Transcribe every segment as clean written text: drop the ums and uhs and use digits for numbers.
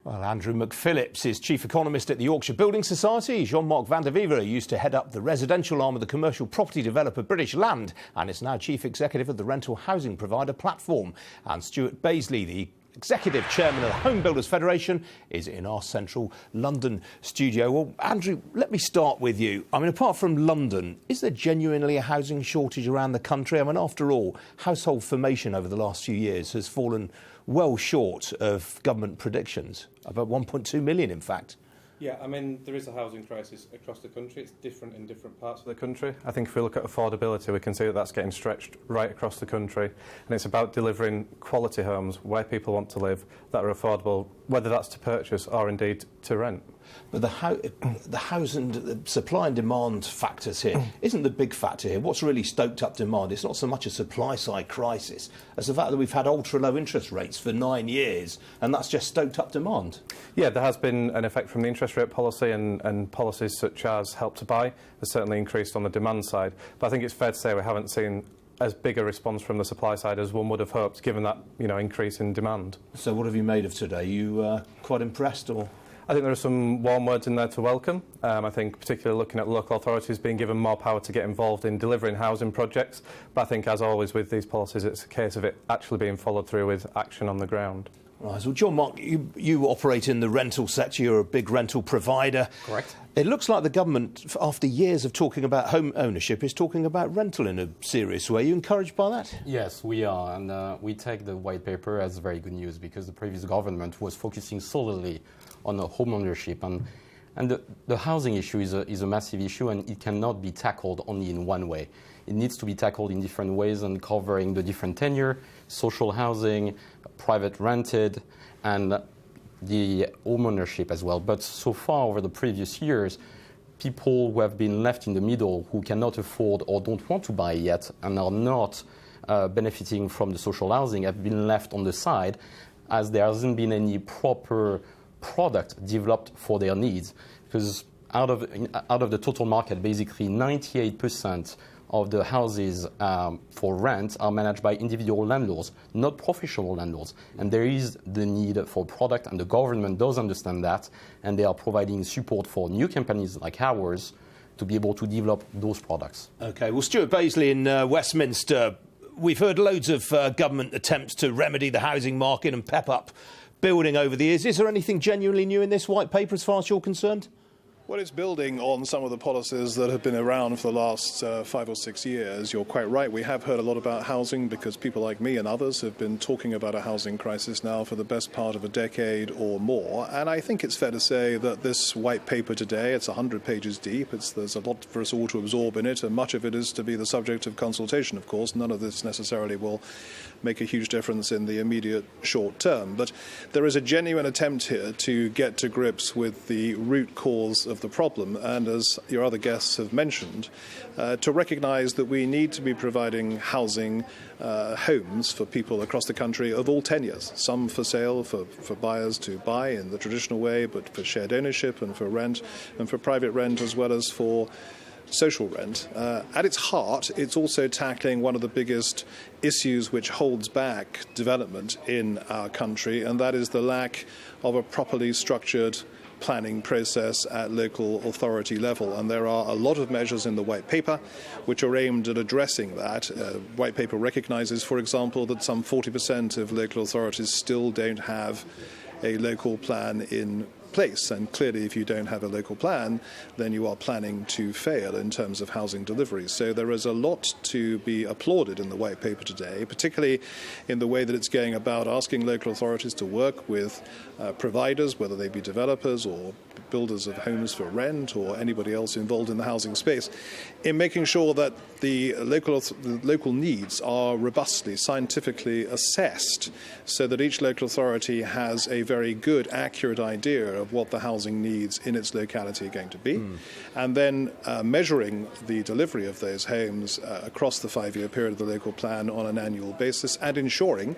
Well, Andrew McPhillips is chief economist at the Yorkshire Building Society. Jean-Marc Vandevivere used to head up the residential arm of the commercial property developer British Land and is now chief executive of the rental housing provider Platform. And Stewart Baseley, the executive chairman of the Home Builders Federation, is in our central London studio. Well, Andrew, let me start with you. I mean, apart from London, is there genuinely a housing shortage around the country? I mean, after all, household formation over the last few years has fallen well short of government predictions, about 1.2 million, in fact. Yeah, I mean, there is a housing crisis across the country. It's different in different parts of the country. I think if we look at affordability, we can see that that's getting stretched right across the country. And it's about delivering quality homes where people want to live that are affordable, whether that's to purchase or indeed to rent. But the housing, the supply and demand factors here isn't the big factor here. What's really stoked up demand? It's not so much a supply-side crisis as the fact that we've had ultra-low interest rates for 9 years, and that's just stoked up demand. Yeah, there has been an effect from the interest rate policy, and policies such as Help to Buy has certainly increased on the demand side. But I think it's fair to say we haven't seen as big a response from the supply side as one would have hoped, given that increase in demand. So what have you made of today? You quite impressed, or...? I think there are some warm words in there to welcome. I think particularly looking at local authorities being given more power to get involved in delivering housing projects. But I think, as always with these policies, it's a case of it actually being followed through with action on the ground. Right, so Jean-Marc, you operate in the rental sector. You're a big rental provider. Correct. It looks like the government, after years of talking about home ownership, is talking about rental in a serious way. Are you encouraged by that? Yes, we are. And we take the white paper as very good news, because the previous government was focusing solely on home ownership. And the housing issue is a massive issue, and it cannot be tackled only in one way. It needs to be tackled in different ways and covering the different tenure, social housing, private rented, and the home ownership as well. But so far, over the previous years, people who have been left in the middle, who cannot afford or don't want to buy yet and are not benefiting from the social housing, have been left on the side, as there hasn't been any proper product developed for their needs. Because out of the total market, basically 98% of the houses for rent are managed by individual landlords, not professional landlords. And there is the need for product, and the government does understand that, and they are providing support for new companies like ours to be able to develop those products. OK, well, Stewart Baseley in Westminster, we've heard loads of government attempts to remedy the housing market and pep up building over the years. Is there anything genuinely new in this white paper as far as you're concerned? Well, it's building on some of the policies that have been around for the last 5 or 6 years. You're quite right. We have heard a lot about housing because people like me and others have been talking about a housing crisis now for the best part of a decade or more. And I think it's fair to say that this white paper today, it's 100 pages deep. There's a lot for us all to absorb in it, and much of it is to be the subject of consultation, of course. None of this necessarily will make a huge difference in the immediate short term. But there is a genuine attempt here to get to grips with the root cause of the problem, and as your other guests have mentioned, to recognise that we need to be providing housing, homes for people across the country of all tenures, some for sale, for buyers to buy in the traditional way, but for shared ownership and for rent, and for private rent as well as for social rent. At its heart, it's also tackling one of the biggest issues which holds back development in our country, and that is the lack of a properly structured planning process at local authority level. And there are a lot of measures in the white paper which are aimed at addressing that. White paper recognises, for example, that some 40% of local authorities still don't have a local plan in place, and clearly if you don't have a local plan, then you are planning to fail in terms of housing delivery. So there is a lot to be applauded in the white paper today, particularly in the way that it's going about asking local authorities to work with providers, whether they be developers or builders of homes for rent or anybody else involved in the housing space, in making sure that the local needs are robustly, scientifically assessed, so that each local authority has a very good, accurate idea of what the housing needs in its locality are going to be, and then measuring the delivery of those homes across the 5-year period of the local plan on an annual basis, and ensuring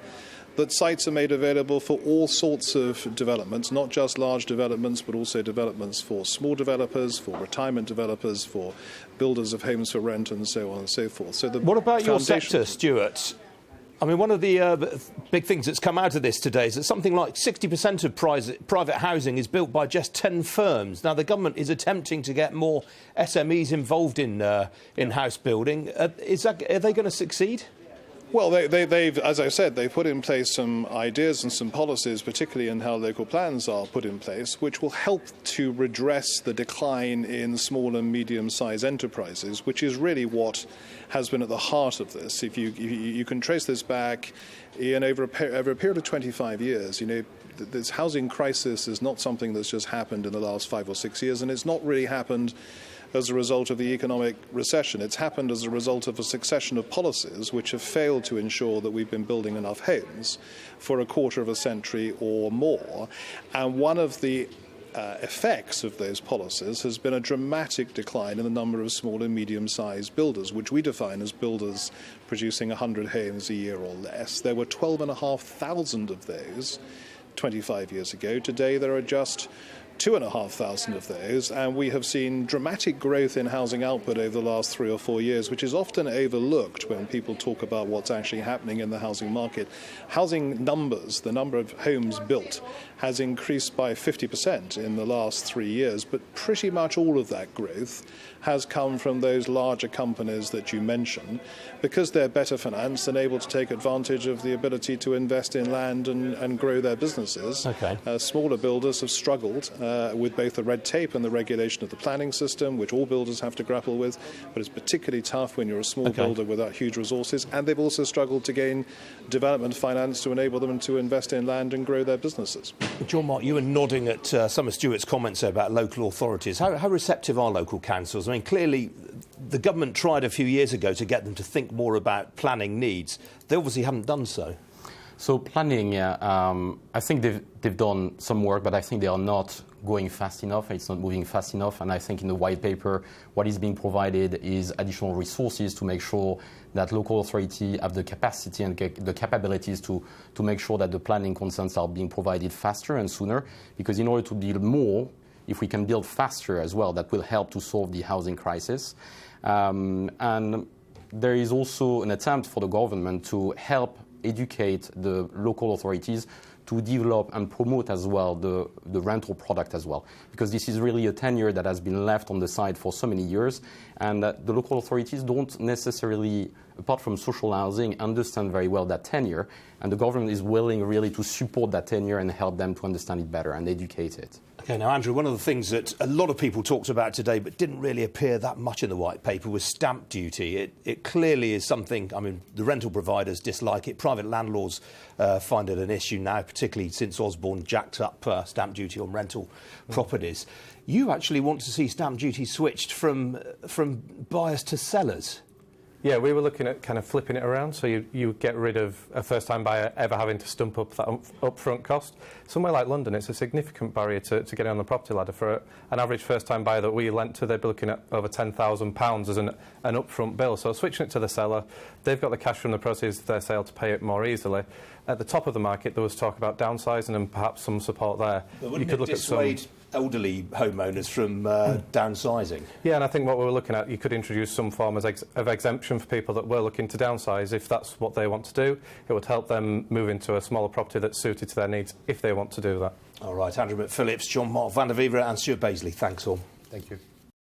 that sites are made available for all sorts of developments, not just large developments, but also developments for small developers, for retirement developers, for builders of homes for rent, and so on and so forth. So what about your sector, Stewart? I mean, one of the big things that's come out of this today is that something like 60% of private housing is built by just 10 firms. Now, the government is attempting to get more SMEs involved in house building. Are they going to succeed? Well, they've, as I said, they've put in place some ideas and some policies, particularly in how local plans are put in place, which will help to redress the decline in small and medium-sized enterprises, which is really what has been at the heart of this. If you can trace this back, Ian, over a period of 25 years, this housing crisis is not something that's just happened in the last 5 or 6 years, and it's not really happened as a result of the economic recession. It's happened as a result of a succession of policies which have failed to ensure that we've been building enough homes for a quarter of a century or more. And one of the effects of those policies has been a dramatic decline in the number of small and medium-sized builders, which we define as builders producing 100 homes a year or less. There were 12,500 of those 25 years ago. Today there are just 2,500 of those, and we have seen dramatic growth in housing output over the last 3 or 4 years, which is often overlooked when people talk about what's actually happening in the housing market. Housing numbers, the number of homes built, has increased by 50% in the last 3 years, but pretty much all of that growth has come from those larger companies that you mentioned, because they're better financed and able to take advantage of the ability to invest in land and grow their businesses. Okay. Smaller builders have struggled with both the red tape and the regulation of the planning system, which all builders have to grapple with, but it's particularly tough when you're a small builder without huge resources, and they've also struggled to gain development finance to enable them to invest in land and grow their businesses. Jean-Marc, you were nodding at some of Stewart's comments about local authorities. How receptive are local councils? I mean, clearly the government tried a few years ago to get them to think more about planning needs. They obviously haven't done so. So planning, I think they've done some work, but I think they are not going fast enough. It's not moving fast enough. And I think in the white paper, what is being provided is additional resources to make sure that local authorities have the capacity and the capabilities to make sure that the planning consents are being provided faster and sooner. Because in order to build more, if we can build faster as well, that will help to solve the housing crisis. And there is also an attempt for the government to help educate the local authorities to develop and promote as well the rental product as well. Because this is really a tenure that has been left on the side for so many years, and the local authorities don't necessarily, apart from social housing, understand very well that tenure, and the government is willing really to support that tenure and help them to understand it better and educate it. OK, now, Andrew, one of the things that a lot of people talked about today but didn't really appear that much in the white paper was stamp duty. It clearly is something, I mean, the rental providers dislike it. Private landlords find it an issue now, particularly since Osborne jacked up stamp duty on rental properties. You actually want to see stamp duty switched from buyers to sellers. Yeah, we were looking at kind of flipping it around, so you get rid of a first-time buyer ever having to stump up that upfront cost. Somewhere like London, it's a significant barrier to getting on the property ladder. For an average first-time buyer that we lent to, they'd be looking at over £10,000 as an upfront bill. So switching it to the seller, they've got the cash from the proceeds of their sale to pay it more easily. At the top of the market, there was talk about downsizing and perhaps some support there. But wouldn't it dissuade elderly homeowners from downsizing? Yeah, and I think what we were looking at, you could introduce some form of exemption for people that were looking to downsize. If that's what they want to do, it would help them move into a smaller property that's suited to their needs if they want to do that. All right, Andrew McPhillips, Jean-Marc Vandevivere and Stewart Baseley, thanks all. Thank you.